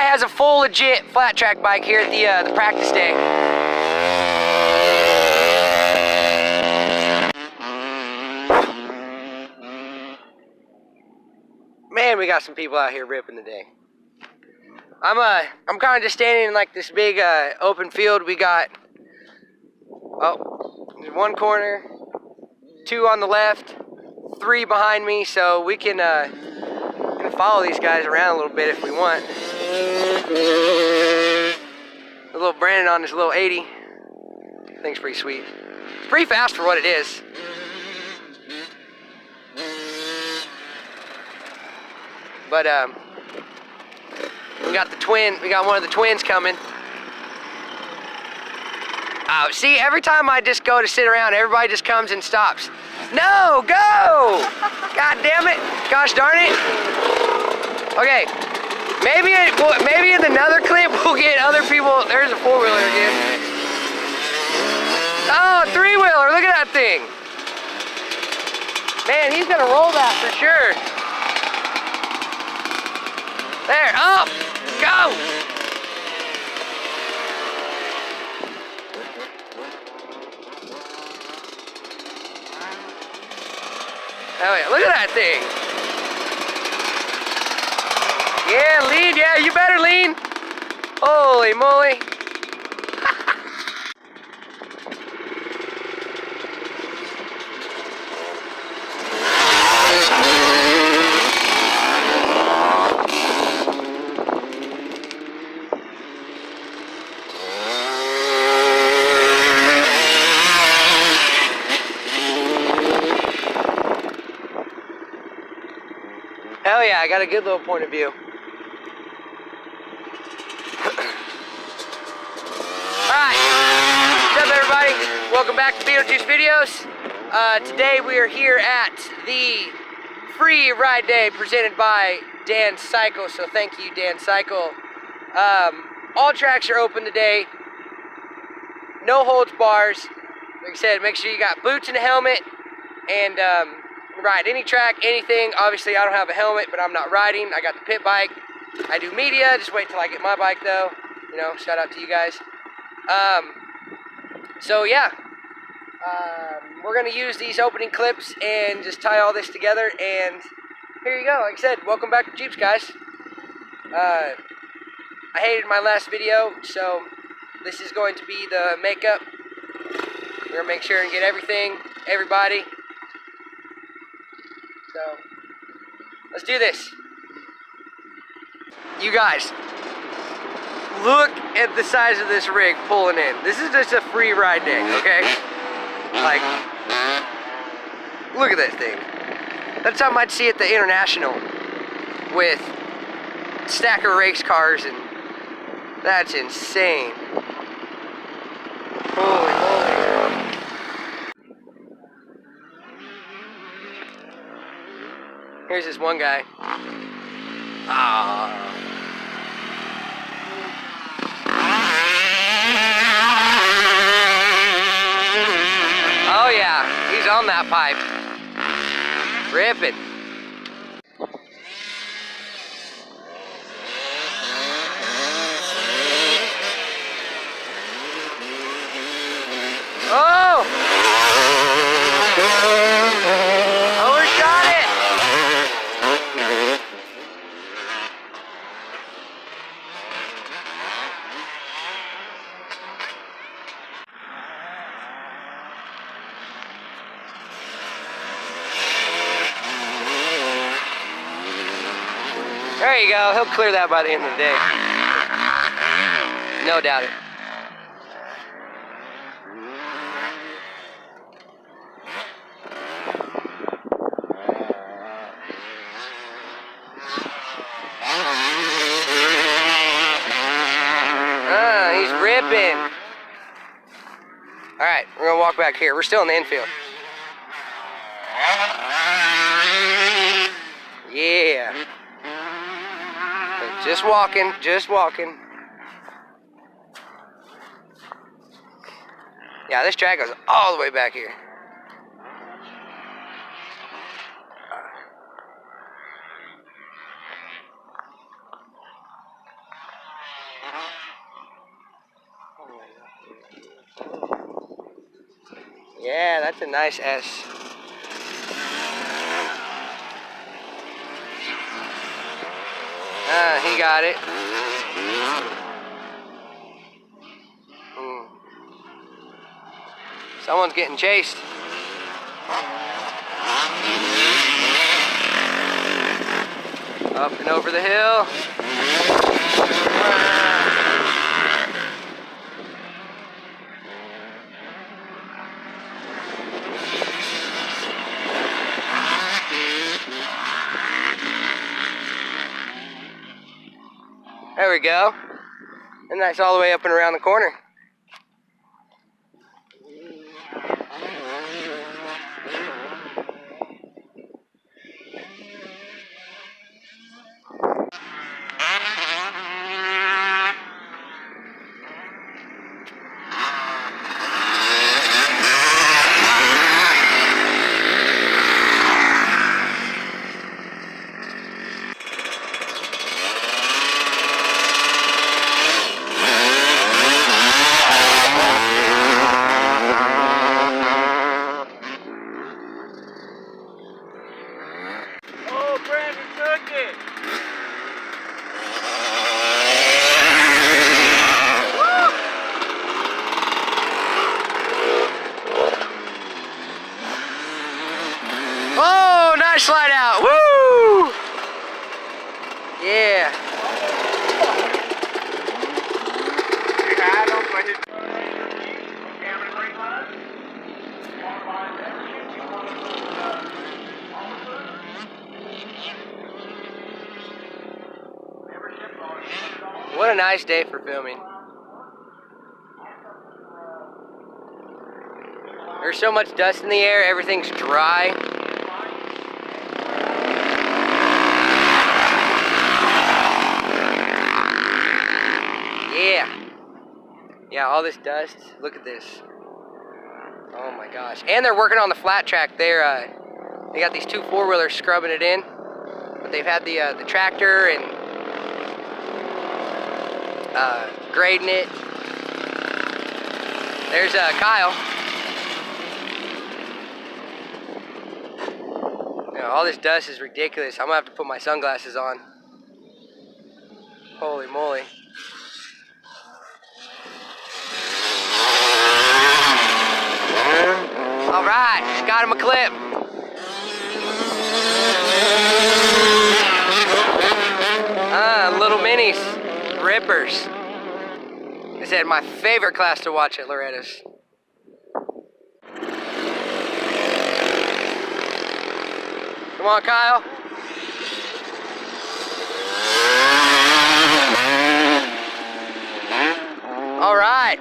has a full legit flat track bike here at the practice day. Man, we got some people out here ripping today. I'm kind of just standing in like this big open field. We got there's one corner, 2 on the left, 3 behind me, so we can follow these guys around a little bit if we want. A little Brandon on his little 80. I think it's pretty sweet. It's pretty fast for what it is. But we got one of the twins coming. See, every time I just go to sit around, everybody just comes and stops. No, go! God damn it! Gosh darn it! Okay, maybe in another clip we'll get other people. There's a 4-wheeler again. Oh, 3-wheeler! Look at that thing. Man, he's gonna roll that for sure. There, up, go! Oh yeah, look at that thing. Yeah, lean, yeah, you better lean. Holy moly. Hell yeah, I got a good little point of view. Alright, what's up everybody? Welcome back to Beetlejuice Videos. Today we are here at the free ride day presented by Dan Cycle, so thank you Dan Cycle. All tracks are open today. No holds bars. Like I said, make sure you got boots and a helmet and ride any track, anything. Obviously I don't have a helmet, but I'm not riding. I got the pit bike. I do media, just wait till I get my bike though. You know, shout out to you guys. So yeah, we're gonna use these opening clips and just tie all this together, and here you go. Like I said, welcome back to JEEPS, guys. I hated my last video, so this is going to be the makeup. We're gonna make sure and get everybody. So, let's do this. You guys, look at the size of this rig pulling in. This is just a free ride day, okay? Like, look at that thing. That's something I'd see at the International with a stack of race cars, and that's insane. Holy moly. Here's this one guy. Oh yeah, he's on that pipe. Ripping. Oh! Overshot it! There you go, he'll clear that by the end of the day. No doubt it. He's ripping. Alright, we're gonna walk back here. We're still in the infield. Yeah. Just walking, just walking. Yeah, this track goes all the way back here. Yeah, that's a nice S. He got it. Someone's getting chased. Up and over the hill. There we go. And that's all the way up and around the corner. Oh, nice slide out. Woo! Yeah. What a nice day for filming. There's so much dust in the air, everything's dry. Yeah, all this dust. Look at this. Oh my gosh. And they're working on the flat track there. They got these two four-wheelers scrubbing it in. But they've had the tractor and grading it. There's Kyle. You know, all this dust is ridiculous. I'm gonna have to put my sunglasses on. Holy moly. All right, got him a clip. Little minis, rippers. I said my favorite class to watch at Loretta's. Come on, Kyle. All right.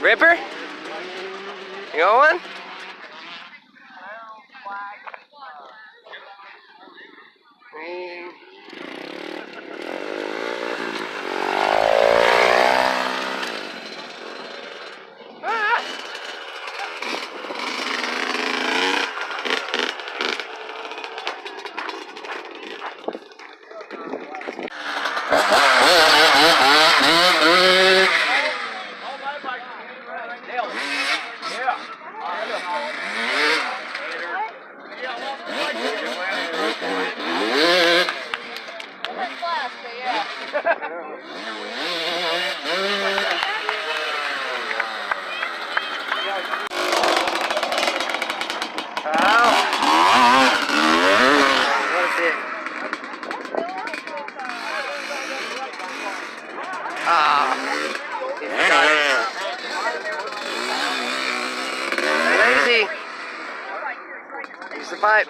Ripper? You got one? Yeah. pipe.